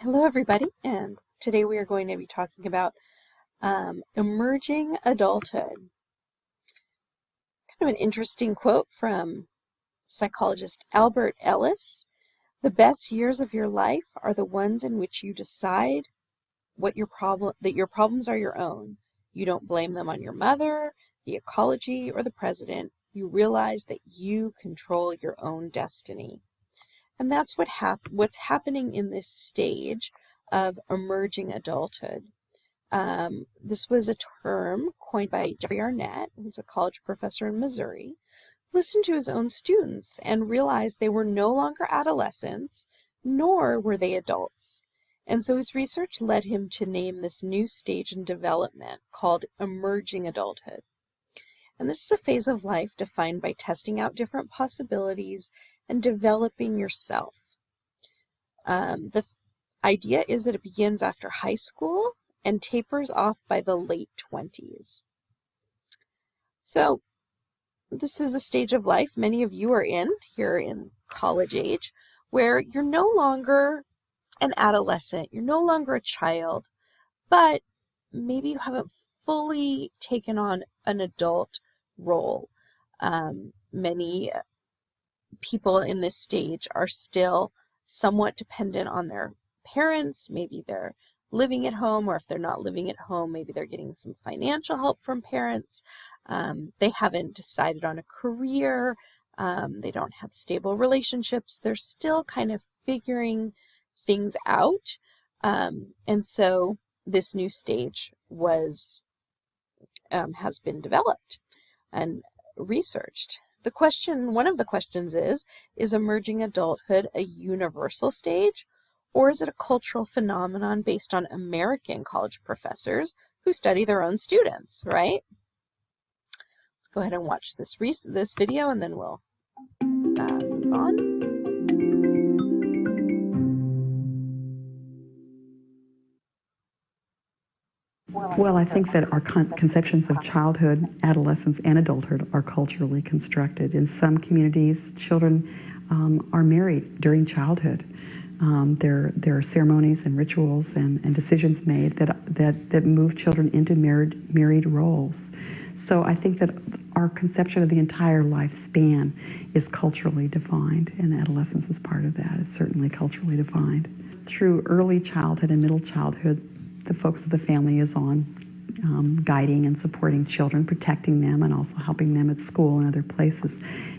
Hello everybody, and today we are going to be talking about emerging adulthood. Kind of an interesting quote from psychologist Albert Ellis. The best years of your life are the ones in which you decide that your problems are your own. You don't blame them on your mother, the ecology, or the president. You realize that you control your own destiny. And that's what's happening in this stage of emerging adulthood. This was a term coined by Jeffrey Arnett, who's a college professor in Missouri, listened to his own students and realized they were no longer adolescents, nor were they adults. And so his research led him to name this new stage in development called emerging adulthood. And this is a phase of life defined by testing out different possibilities and developing yourself. The idea is that it begins after high school and tapers off by the late 20s. So this is a stage of life many of you are in here in college age, where you're no longer an adolescent, you're no longer a child, but maybe you haven't fully taken on an adult role. Many people in this stage are still somewhat dependent on their parents. Maybe they're living at home, or if they're not living at home, maybe they're getting some financial help from parents. They haven't decided on a career. They don't have stable relationships. They're still kind of figuring things out. And so this new stage has been developed and researched. One of the questions is emerging adulthood a universal stage, or is it a cultural phenomenon based on American college professors who study their own students, right? Let's go ahead and watch this video, and then we'll move on. Well, I think that our conceptions of childhood, adolescence, and adulthood are culturally constructed. In some communities, children are married during childhood. There are ceremonies and rituals and decisions made that move children into married roles. So I think that our conception of the entire lifespan is culturally defined, and adolescence is part of that. It's certainly culturally defined. Through early childhood and middle childhood, the focus of the family is on guiding and supporting children, protecting them, and also helping them at school and other places.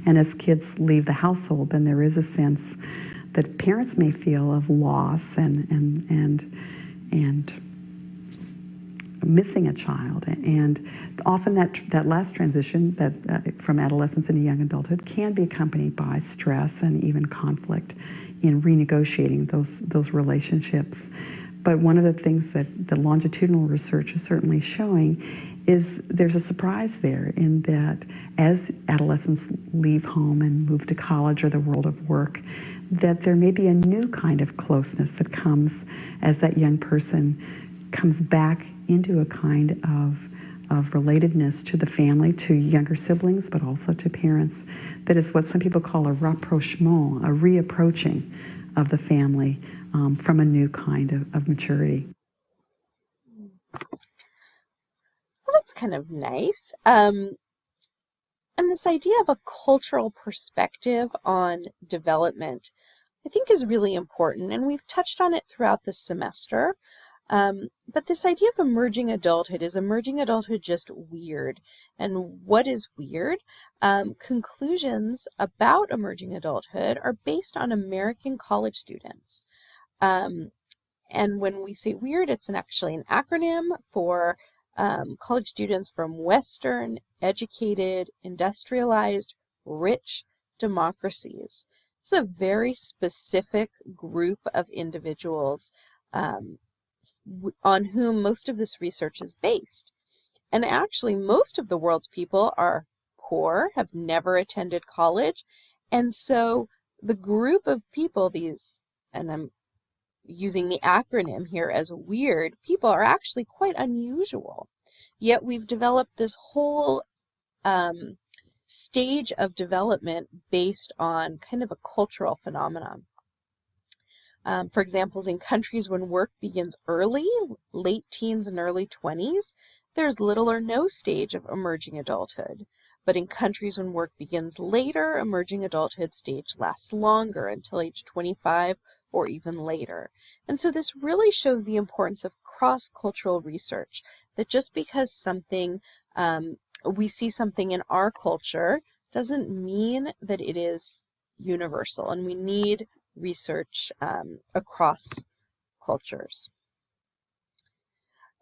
And as kids leave the household, then there is a sense that parents may feel of loss and missing a child. And often that last transition from adolescence into young adulthood can be accompanied by stress and even conflict in renegotiating those relationships. But one of the things that the longitudinal research is certainly showing is there's a surprise there, in that as adolescents leave home and move to college or the world of work, that there may be a new kind of closeness that comes as that young person comes back into a kind of relatedness to the family, to younger siblings, but also to parents. That is what some people call a rapprochement, a reapproaching of the family from a new kind of maturity. Well, that's kind of nice. And this idea of a cultural perspective on development, I think, is really important, and we've touched on it throughout this semester. But this idea of emerging adulthood, is emerging adulthood just weird? And what is weird? Conclusions about emerging adulthood are based on American college students. And when we say weird, it's actually an acronym for college students from Western, educated, industrialized, rich democracies. It's a very specific group of individuals on whom most of this research is based. And actually, most of the world's people are poor, have never attended college, and so the group of people, and I'm using the acronym here as weird, people are actually quite unusual. Yet we've developed this whole stage of development based on kind of a cultural phenomenon. For examples, in countries when work begins early, late teens and early 20s, there's little or no stage of emerging adulthood. But in countries when work begins later, emerging adulthood stage lasts longer until age 25 or even later. And so this really shows the importance of cross-cultural research, that just because something, we see something in our culture doesn't mean that it is universal, and we need research across cultures.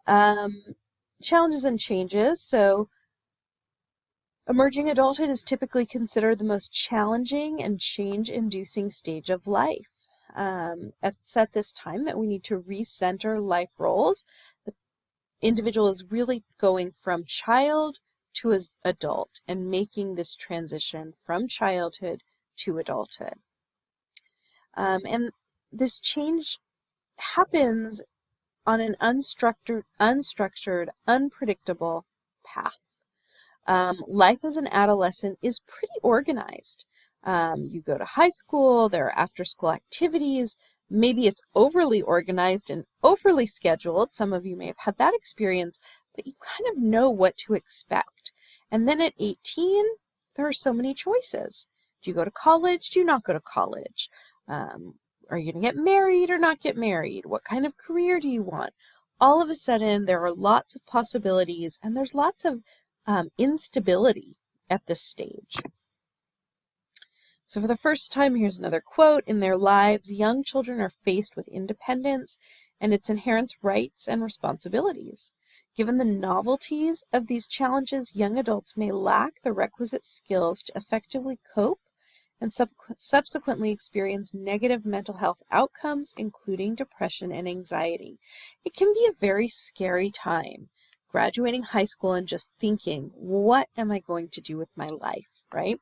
Challenges and changes. So emerging adulthood is typically considered the most challenging and change-inducing stage of life. It's at this time that we need to recenter life roles. The individual is really going from child to as adult and making this transition from childhood to adulthood. And this change happens on an unstructured, unpredictable path. Life as an adolescent is pretty organized. You go to high school, there are after-school activities, maybe it's overly organized and overly scheduled. Some of you may have had that experience, but you kind of know what to expect. And then at 18, there are so many choices. Do you go to college? Do you not go to college? Are you going to get married or not get married? What kind of career do you want? All of a sudden, there are lots of possibilities, and there's lots of instability at this stage. So for the first time, here's another quote. In their lives, young children are faced with independence and its inherent rights and responsibilities. Given the novelties of these challenges, young adults may lack the requisite skills to effectively cope and subsequently experience negative mental health outcomes, including depression and anxiety. It can be a very scary time, graduating high school and just thinking, what am I going to do with my life, right?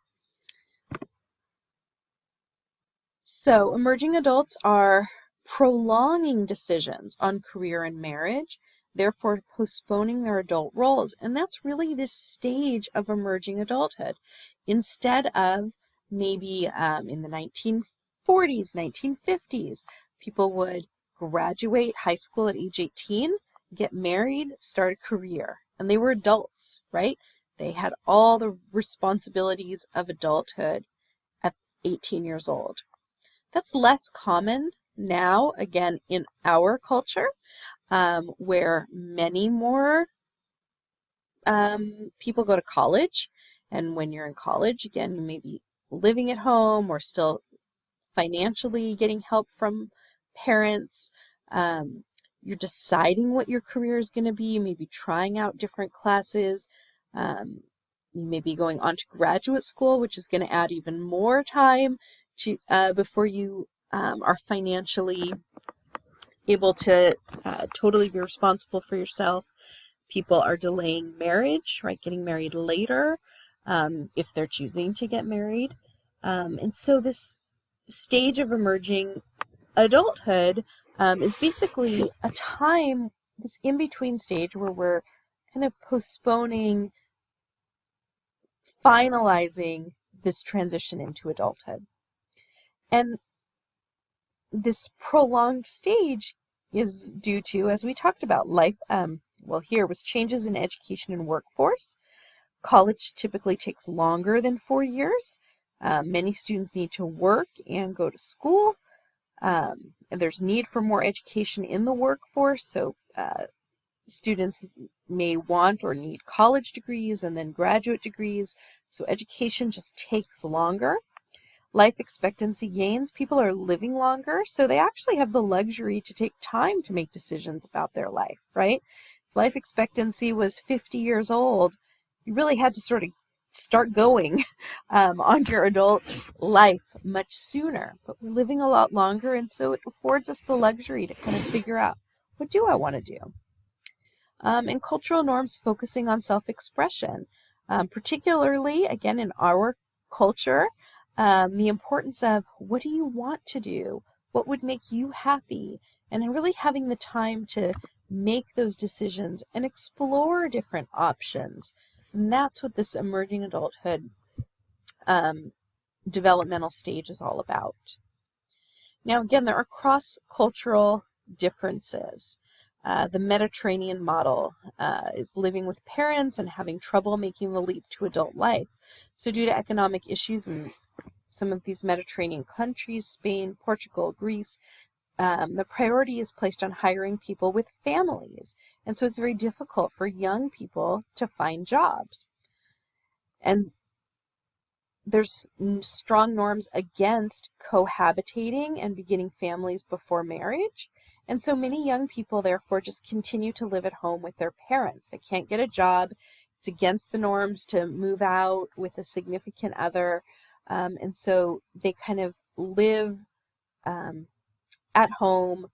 So emerging adults are prolonging decisions on career and marriage, therefore postponing their adult roles. And that's really this stage of emerging adulthood. Instead of maybe in the 1940s, 1950s, people would graduate high school at age 18, get married, start a career, and they were adults, right? They had all the responsibilities of adulthood at 18 years old. That's less common now, again, in our culture, where many more people go to college. And when you're in college, again, you may be living at home or still financially getting help from parents. You're deciding what your career is going to be, maybe trying out different classes. You may be going on to graduate school, which is going to add even more time to before you are financially able to totally be responsible for yourself. People are delaying marriage, right? Getting married later if they're choosing to get married. And so this stage of emerging adulthood is basically a time, this in-between stage where we're kind of postponing, finalizing this transition into adulthood. And this prolonged stage is due to, as we talked about, life, here was changes in education and workforce. College typically takes longer than 4 years. Many students need to work and go to school. And there's need for more education in the workforce, so students may want or need college degrees and then graduate degrees, so education just takes longer. Life expectancy gains, people are living longer, so they actually have the luxury to take time to make decisions about their life, right? If life expectancy was 50 years old, you really had to sort of start going on your adult life much sooner. But we're living a lot longer, and so it affords us the luxury to kind of figure out, what do I want to do? And cultural norms focusing on self-expression, particularly, again, in our culture, the importance of what do you want to do? What would make you happy? And really having the time to make those decisions and explore different options. And that's what this emerging adulthood developmental stage is all about. Now, again, there are cross-cultural differences. The Mediterranean model is living with parents and having trouble making the leap to adult life. So due to economic issues in some of these Mediterranean countries, Spain, Portugal, Greece, the priority is placed on hiring people with families. And so it's very difficult for young people to find jobs. And there's strong norms against cohabitating and beginning families before marriage. And so many young people, therefore, just continue to live at home with their parents. They can't get a job. It's against the norms to move out with a significant other. And so they kind of live at home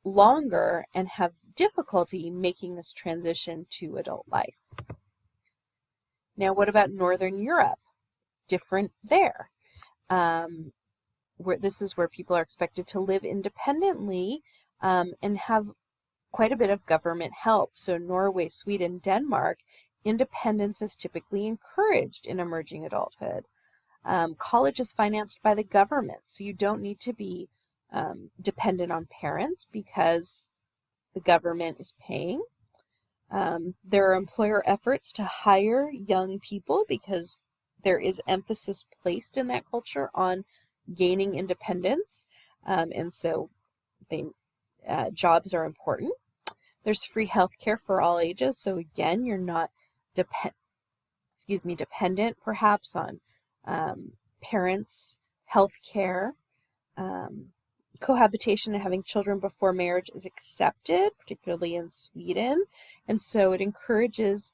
longer and have difficulty making this transition to adult life. Now, what about Northern Europe? Different there. Where this is where people are expected to live independently and have quite a bit of government help. So Norway, Sweden, Denmark, independence is typically encouraged in emerging adulthood. College is financed by the government, so you don't need to be dependent on parents because the government is paying. There are employer efforts to hire young people because there is emphasis placed in that culture on gaining independence, and so jobs are important. There's free health care for all ages, so again, you're not dependent perhaps on parents' health care. Cohabitation and having children before marriage is accepted, particularly in Sweden, and so it encourages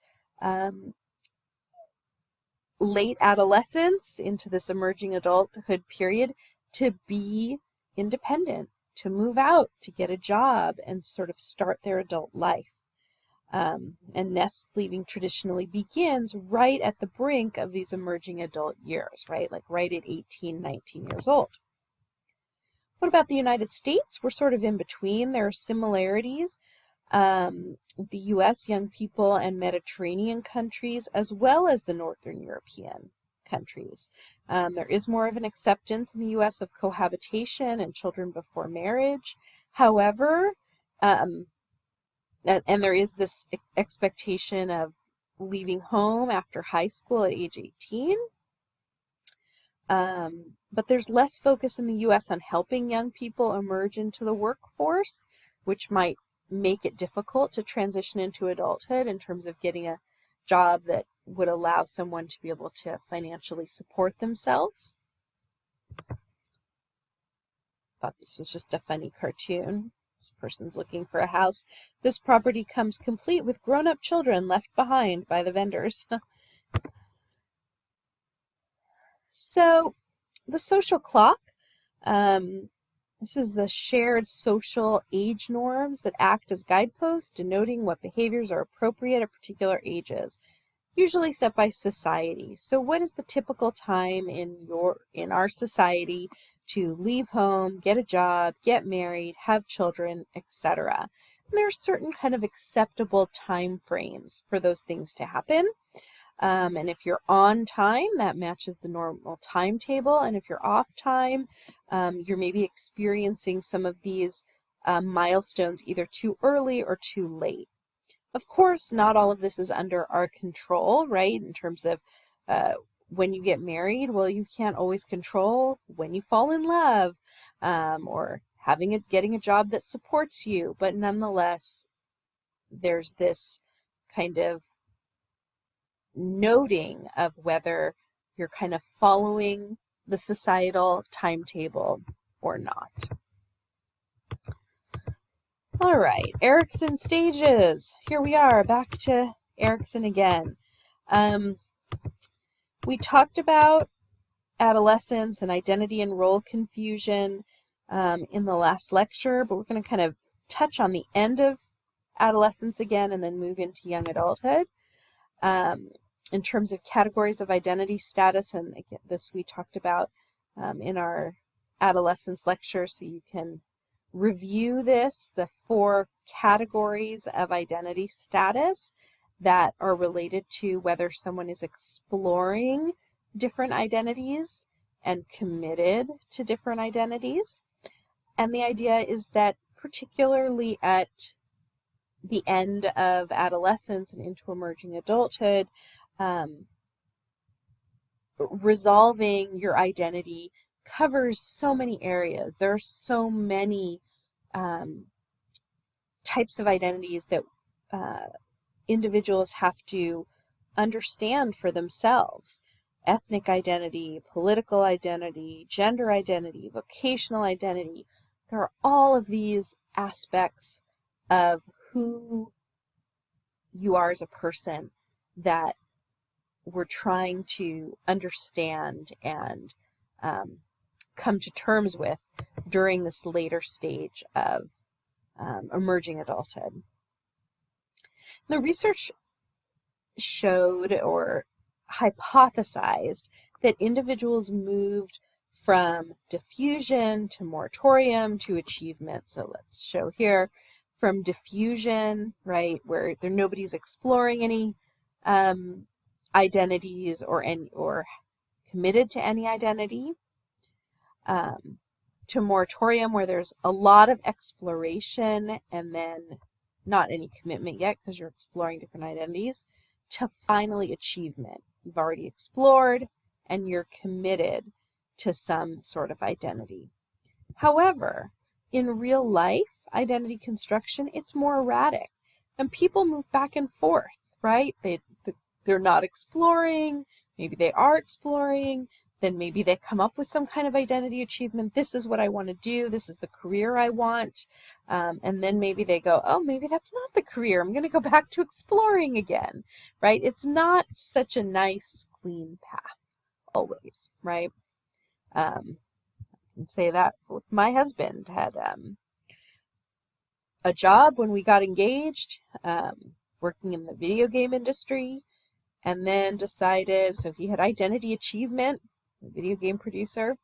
late adolescence into this emerging adulthood period to be independent, to move out, to get a job, and sort of start their adult life. And nest leaving traditionally begins right at the brink of these emerging adult years, right? Like right at 18, 19 years old. What about the United States? We're sort of in between. There are similarities. The U.S., young people, and Mediterranean countries, as well as the Northern European countries. There is more of an acceptance in the U.S. of cohabitation and children before marriage. However, and there is this expectation of leaving home after high school at age 18. But there's less focus in the U.S. on helping young people emerge into the workforce, which might make it difficult to transition into adulthood in terms of getting a job that would allow someone to be able to financially support themselves. Thought this was just a funny cartoon. This person's looking for a house. This property comes complete with grown-up children left behind by the vendors. So, the social clock. This is the shared social age norms that act as guideposts denoting what behaviors are appropriate at particular ages, usually set by society. So what is the typical time in our society to leave home, get a job, get married, have children, etc.? And there are certain kind of acceptable time frames for those things to happen. And if you're on time, that matches the normal timetable. And if you're off time, you're maybe experiencing some of these milestones either too early or too late. Of course, not all of this is under our control, right? In terms of when you get married, well, you can't always control when you fall in love or getting a job that supports you. But nonetheless, there's this kind of noting of whether you're kind of following the societal timetable or not. All right, Erikson stages. Here we are, back to Erikson again. We talked about adolescence and identity and role confusion in the last lecture, but we're going to kind of touch on the end of adolescence again and then move into young adulthood. In terms of categories of identity status, and again, this we talked about in our adolescence lecture, so you can review this, the 4 categories of identity status that are related to whether someone is exploring different identities and committed to different identities. And the idea is that particularly at the end of adolescence and into emerging adulthood, resolving your identity covers so many areas. There are so many types of identities that individuals have to understand for themselves. Ethnic identity, political identity, gender identity, vocational identity. There are all of these aspects of who you are as a person that we're trying to understand and come to terms with during this later stage of emerging adulthood. The research showed or hypothesized that individuals moved from diffusion to moratorium to achievement. So let's show here from diffusion, right, where nobody's exploring any identities or committed to any identity, to moratorium, where there's a lot of exploration and then not any commitment yet because you're exploring different identities, to finally achievement. You've already explored and you're committed to some sort of identity. However, in real life identity construction, it's more erratic and people move back and forth, right? They're not exploring, maybe they are exploring, then maybe they come up with some kind of identity achievement. This is what I want to do. This is the career I want. And then maybe they go, oh, maybe that's not the career. I'm going to go back to exploring again, right? It's not such a nice, clean path always, right? I can say that with my husband. Had a job when we got engaged, working in the video game industry, and then decided, so he had identity achievement, a video game producer,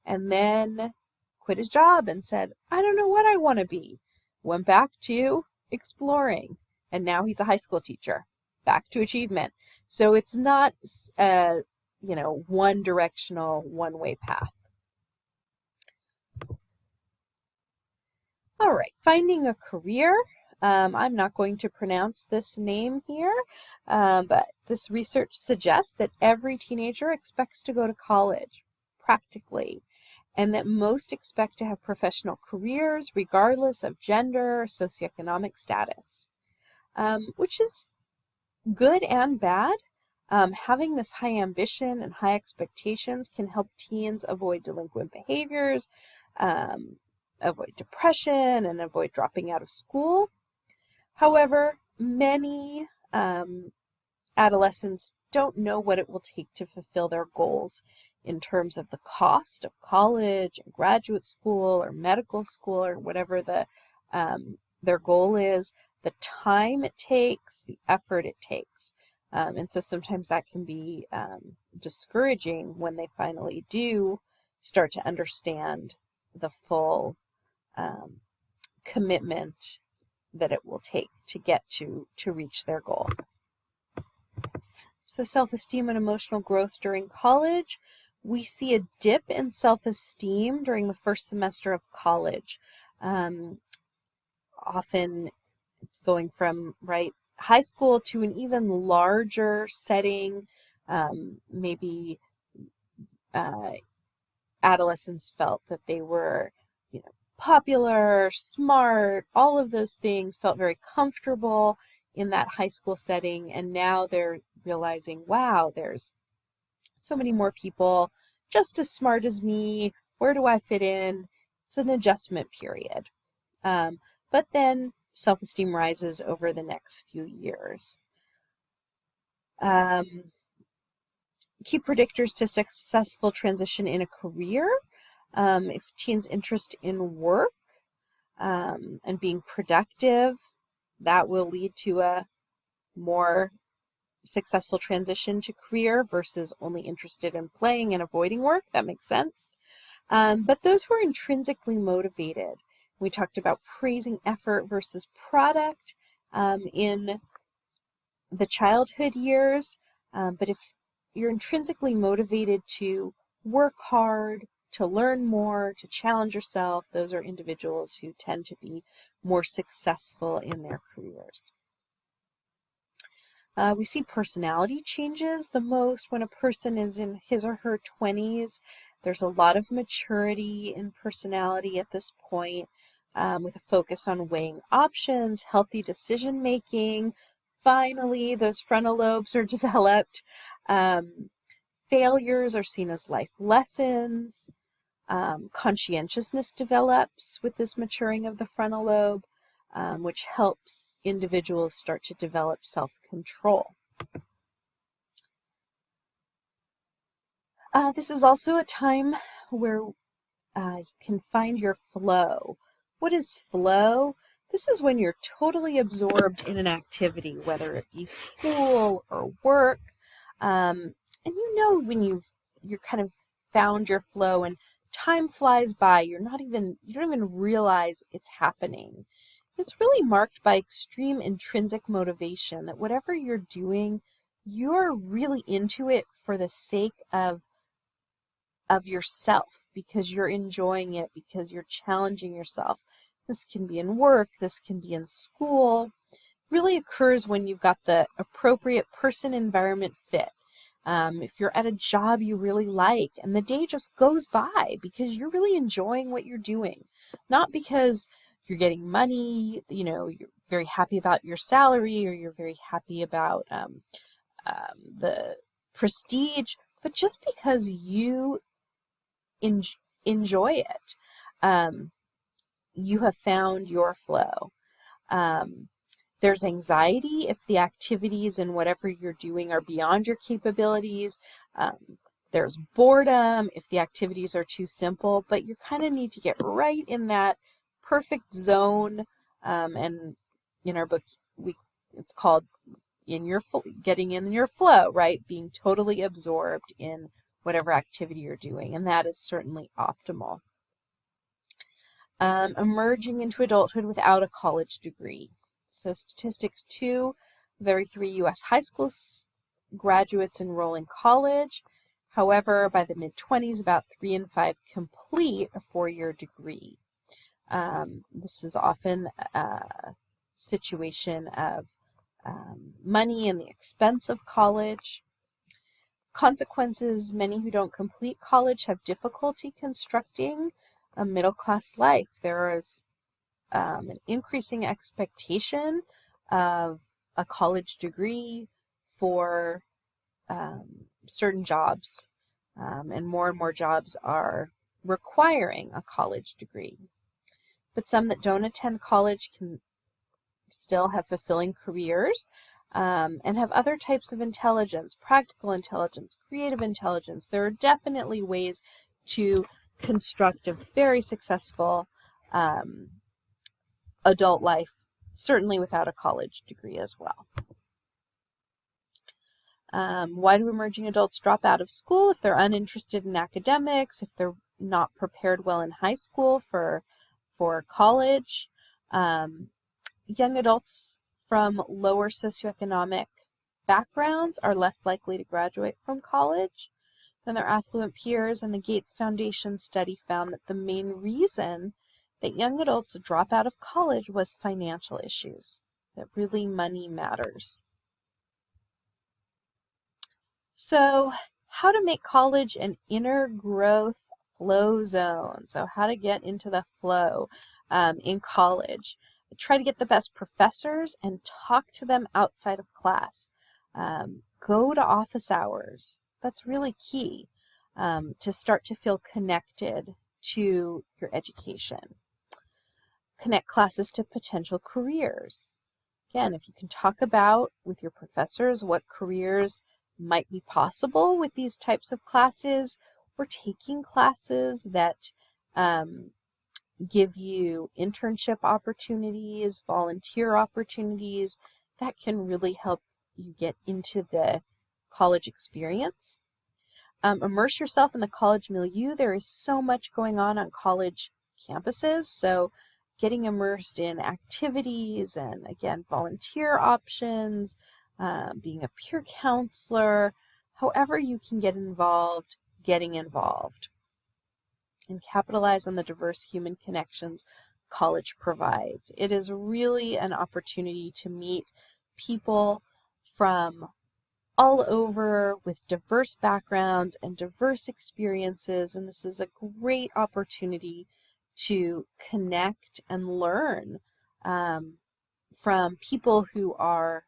and then quit his job and said, I don't know what I want to be. Went back to exploring, and now he's a high school teacher, back to achievement. So it's not one directional, one-way path. All right, finding a career. I'm not going to pronounce this name here, but this research suggests that every teenager expects to go to college, practically, and that most expect to have professional careers regardless of gender or socioeconomic status, which is good and bad. Having this high ambition and high expectations can help teens avoid delinquent behaviors, avoid depression, and avoid dropping out of school. However, many adolescents don't know what it will take to fulfill their goals in terms of the cost of college and graduate school or medical school or whatever their goal is, the time it takes, the effort it takes. And so sometimes that can be discouraging when they finally do start to understand the full commitment that it will take to get to reach their goal. So self-esteem and emotional growth during college. We see a dip in self-esteem during the first semester of college. Often it's going from high school to an even larger setting. Maybe adolescents felt that they were, popular, smart, all of those things, felt very comfortable in that high school setting, and now they're realizing, wow, there's so many more people just as smart as me. Where do I fit in? It's an adjustment period. But then self-esteem rises over the next few years. Key predictors to successful transition in a career. If teens' interest in work and being productive, that will lead to a more successful transition to career versus only interested in playing and avoiding work. That makes sense. But those who are intrinsically motivated, we talked about praising effort versus product in the childhood years. But if you're intrinsically motivated to work hard, to learn more, to challenge yourself. Those are individuals who tend to be more successful in their careers. We see personality changes the most when a person is in his or her 20s. There's a lot of maturity in personality at this point, with a focus on weighing options, healthy decision making. Finally, those frontal lobes are developed. Failures are seen as life lessons. Conscientiousness develops with this maturing of the frontal lobe, which helps individuals start to develop self-control. This is also a time where you can find your flow. What is flow? This is when you're totally absorbed in an activity, whether it be school or work. And you know when you're kind of found your flow and time flies by, you don't even realize it's happening. It's really marked by extreme intrinsic motivation, that whatever you're doing, you're really into it for the sake of yourself, because you're enjoying it, because you're challenging yourself. This can be in work, this can be in school. It really occurs when you've got the appropriate person-environment fit. If you're at a job you really like and the day just goes by because you're really enjoying what you're doing, not because you're getting money, you're very happy about your salary, or you're very happy about the prestige, but just because you enjoy it. You have found your flow. There's anxiety if the activities and whatever you're doing are beyond your capabilities. There's boredom if the activities are too simple, but you kind of need to get right in that perfect zone. And in our book, it's called getting in your flow, right? Being totally absorbed in whatever activity you're doing, and that is certainly optimal. Emerging into adulthood without a college degree. So statistics 2, of every 3 U.S. high school graduates enroll in college. However, by the mid-20s, about 3 in 5 complete a 4-year degree. This is often a situation of money and the expense of college. Consequences: many who don't complete college have difficulty constructing a middle-class life. There is an increasing expectation of a college degree for certain jobs, and more jobs are requiring a college degree. But some that don't attend college can still have fulfilling careers, and have other types of intelligence, practical intelligence, creative intelligence. There are definitely ways to construct a very successful adult life, certainly without a college degree as well. Why do emerging adults drop out of school? If they're uninterested in academics, if they're not prepared well in high school for college. Young adults from lower socioeconomic backgrounds are less likely to graduate from college than their affluent peers, and the Gates Foundation study found that the main reason that young adults drop out of college was financial issues, that really money matters. So, how to make college an inner growth flow zone. So how to get into the flow in college. Try to get the best professors and talk to them outside of class. Go to office hours. That's really key to start to feel connected to your education. Connect classes to potential careers. Again, if you can talk about with your professors what careers might be possible with these types of classes, or taking classes that give you internship opportunities, volunteer opportunities, that can really help you get into the college experience. Immerse yourself in the college milieu. There is so much going on college campuses, so getting immersed in activities and, again, volunteer options, being a peer counselor, however you can get involved, getting involved. and capitalize on the diverse human connections college provides. It is really an opportunity to meet people from all over with diverse backgrounds and diverse experiences, and this is a great opportunity to connect and learn from people who are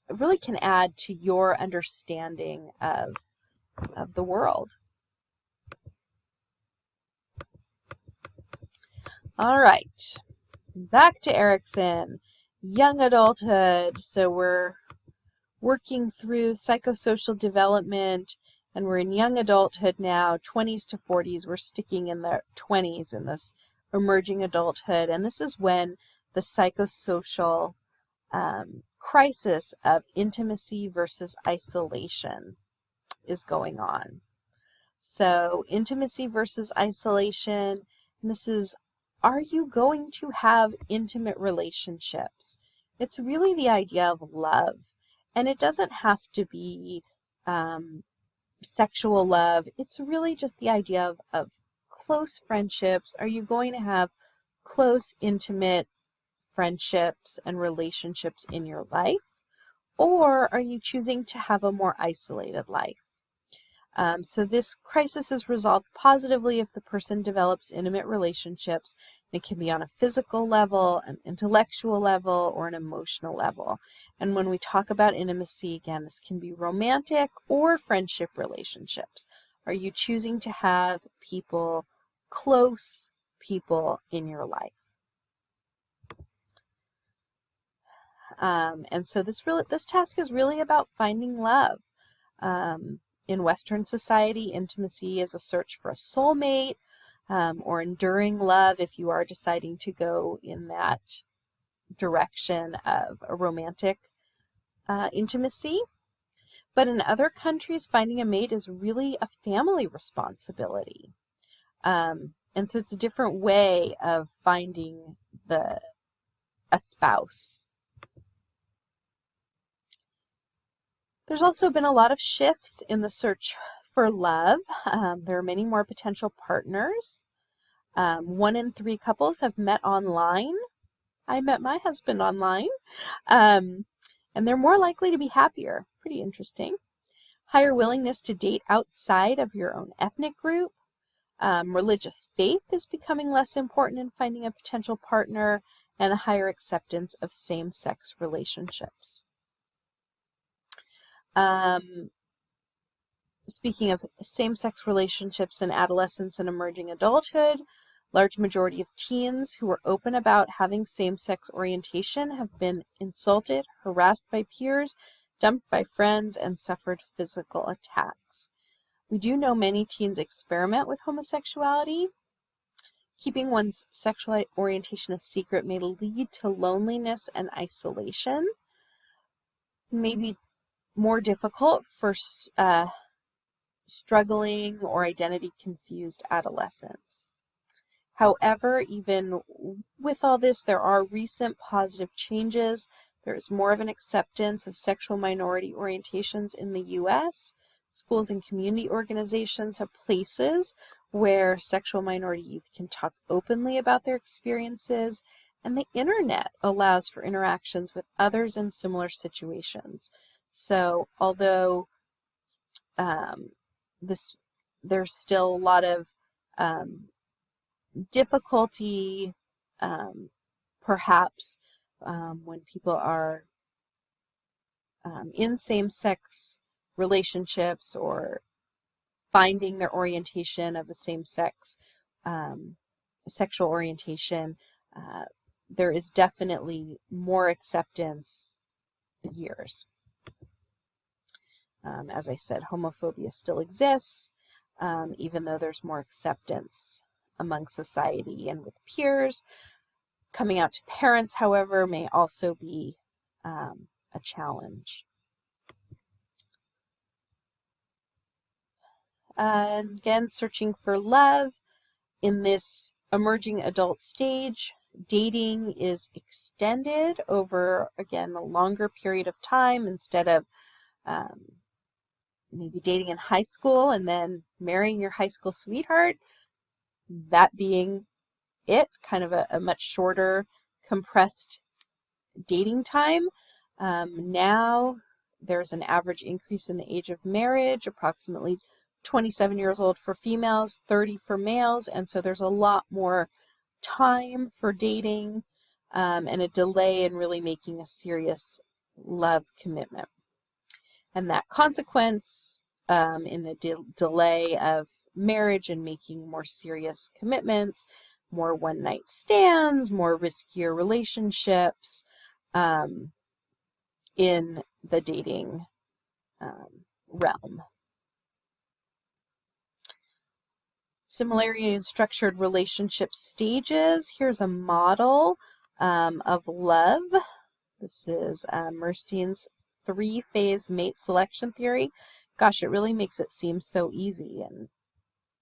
really can add to your understanding of the world. All right, back to Erickson, young adulthood. So we're working through psychosocial development, and we're in young adulthood now, 20s to 40s. We're sticking in the 20s in this emerging adulthood, and this is when the psychosocial crisis of intimacy versus isolation is going on. So intimacy versus isolation, and this is, are you going to have intimate relationships? It's really the idea of love. And it doesn't have to be sexual love. It's really just the idea of close friendships. Are you going to have close, intimate friendships and relationships in your life? Or are you choosing to have a more isolated life? So this crisis is resolved positively if the person develops intimate relationships. It can be on a physical level, an intellectual level, or an emotional level. And when we talk about intimacy, again, this can be romantic or friendship relationships. Are you choosing to have people, close people in your life? And so this task is really about finding love. In Western society, intimacy is a search for a soulmate, or enduring love if you are deciding to go in that direction of a romantic intimacy. But in other countries, finding a mate is really a family responsibility. And so it's a different way of finding a spouse. There's also been a lot of shifts in the search for love. There are many more potential partners. 1 in 3 couples have met online. I met my husband online. And they're more likely to be happier. Pretty interesting. Higher willingness to date outside of your own ethnic group. Religious faith is becoming less important in finding a potential partner, and a higher acceptance of same-sex relationships. Speaking of same-sex relationships in adolescence and emerging adulthood, large majority of teens who are open about having same-sex orientation have been insulted, harassed by peers, dumped by friends, and suffered physical attacks. We do know many teens experiment with homosexuality. Keeping one's sexual orientation a secret may lead to loneliness and isolation. Maybe more difficult for struggling or identity confused adolescents. However, even with all this, there are recent positive changes. There is more of an acceptance of sexual minority orientations in the U.S. Schools and community organizations have places where sexual minority youth can talk openly about their experiences, and the internet allows for interactions with others in similar situations. So although there's still a lot of difficulty, perhaps, when people are in same-sex relationships or finding their orientation of the same-sex sexual orientation, there is definitely more acceptance in years. As I said, homophobia still exists, even though there's more acceptance among society and with peers. Coming out to parents, however, may also be a challenge. Again, searching for love in this emerging adult stage. Dating is extended over, again, a longer period of time instead of maybe dating in high school and then marrying your high school sweetheart, that being it, kind of a much shorter, compressed dating time. Now there's an average increase in the age of marriage, approximately 27 years old for females, 30 for males, and so there's a lot more time for dating and a delay in really making a serious love commitment. And that consequence in a delay of marriage and making more serious commitments, more one-night stands, more riskier relationships in the dating realm. Similarity in structured relationship stages. Here's a model of love. This is Murstein's 3-phase mate selection theory. Gosh, it really makes it seem so easy, and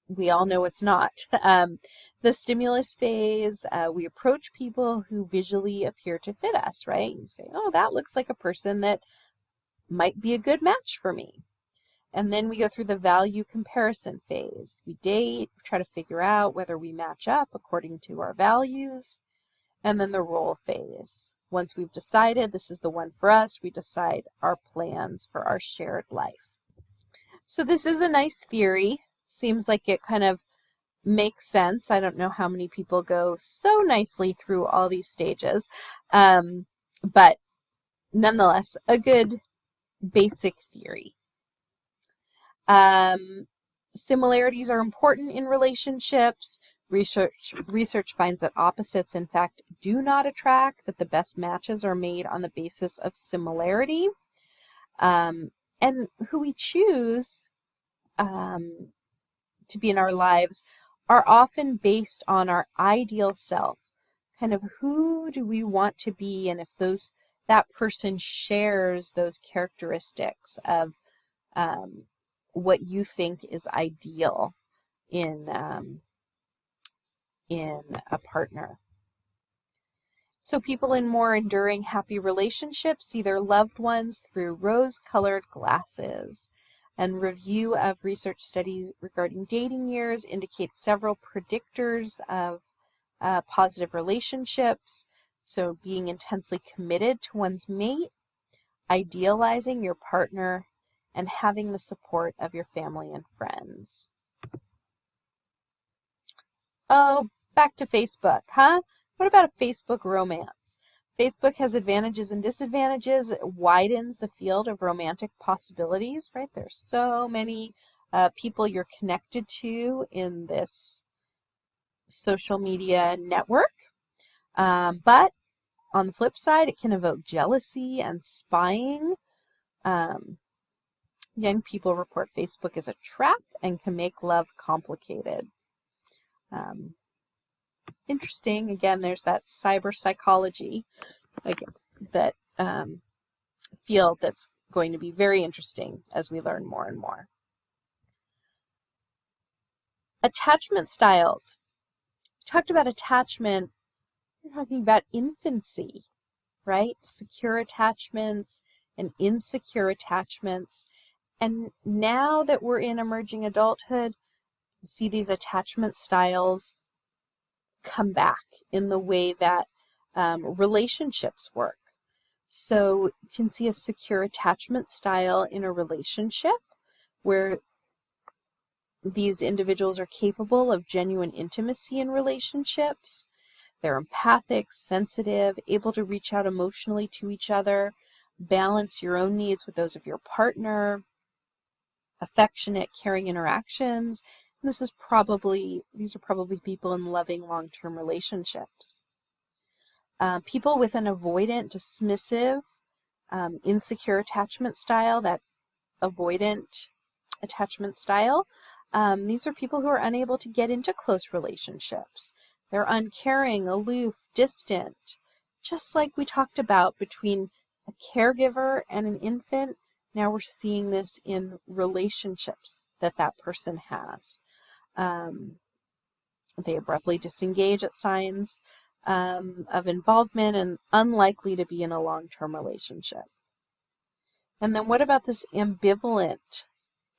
we all know it's not. The stimulus phase, we approach people who visually appear to fit us, right? You say, oh, that looks like a person that might be a good match for me. And then we go through the value comparison phase. We date, try to figure out whether we match up according to our values. And then the role phase. Once we've decided this is the one for us, we decide our plans for our shared life. So this is a nice theory. Seems like it kind of makes sense. I don't know how many people go so nicely through all these stages, but nonetheless, a good basic theory. Similarities are important in relationships. Research finds that opposites, in fact, do not attract, that the best matches are made on the basis of similarity. And who we choose to be in our lives are often based on our ideal self. Kind of who do we want to be, and if that person shares those characteristics of what you think is ideal in a partner. So people in more enduring, happy relationships see their loved ones through rose-colored glasses. And review of research studies regarding dating years indicates several predictors of positive relationships. So being intensely committed to one's mate, idealizing your partner, and having the support of your family and friends. Oh, back to Facebook, huh? What about a Facebook romance? Facebook has advantages and disadvantages. It widens the field of romantic possibilities, right? There's so many people you're connected to in this social media network. But on the flip side, it can evoke jealousy and spying. Young people report Facebook as a trap and can make love complicated. Interesting. Again, there's that cyber psychology that field that's going to be very interesting as we learn more and more. Attachment styles. We talked about attachment. We're talking about infancy, right? Secure attachments and insecure attachments. And now that we're in emerging adulthood, we see these attachment styles come back in the way that relationships work. So you can see a secure attachment style in a relationship where these individuals are capable of genuine intimacy in relationships. They're empathic, sensitive, able to reach out emotionally to each other, balance your own needs with those of your partner, affectionate, caring interactions. And these are probably people in loving long-term relationships. People with an avoidant, dismissive, insecure attachment style, that avoidant attachment style, these are people who are unable to get into close relationships. They're uncaring, aloof, distant, just like we talked about between a caregiver and an infant. Now we're seeing this in relationships that person has. They abruptly disengage at signs of involvement and unlikely to be in a long-term relationship. And then what about this ambivalent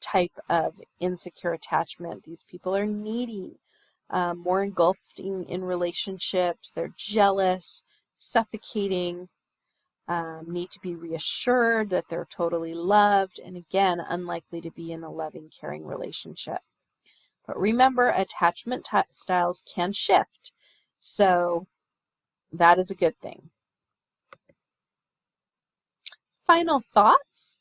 type of insecure attachment. These people are needy, more engulfed in relationships. They're jealous, suffocating, need to be reassured that they're totally loved, and again, unlikely to be in a loving, caring relationship. But remember, attachment styles can shift, so that is a good thing. Final thoughts.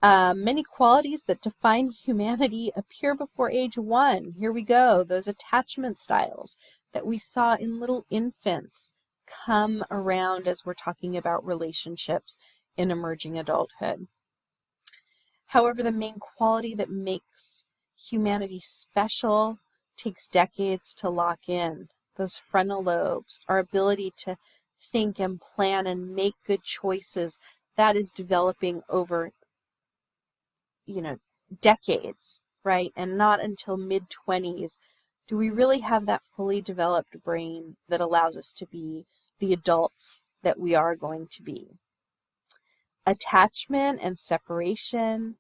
Many qualities that define humanity appear before age 1. Here we go. Those attachment styles that we saw in little infants come around as we're talking about relationships in emerging adulthood. However, the main quality that makes humanity special takes decades to lock in. Those frontal lobes, our ability to think and plan and make good choices, that is developing over, decades, right? And not until mid-20s do we really have that fully developed brain that allows us to be the adults that we are going to be. Attachment and separation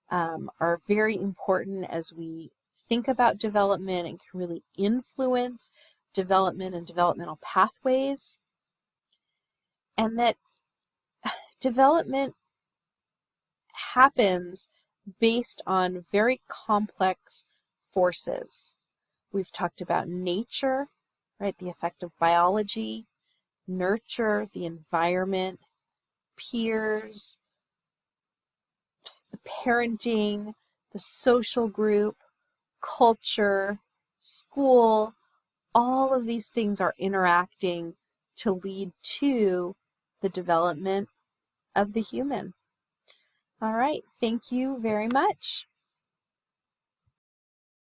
are very important as we think about development and can really influence development and developmental pathways. And that development happens based on very complex forces. We've talked about nature, right? The effect of biology, nurture, the environment, peers, the parenting, the social group, culture, school. All of these things are interacting to lead to the development of the human. All right, thank you very much.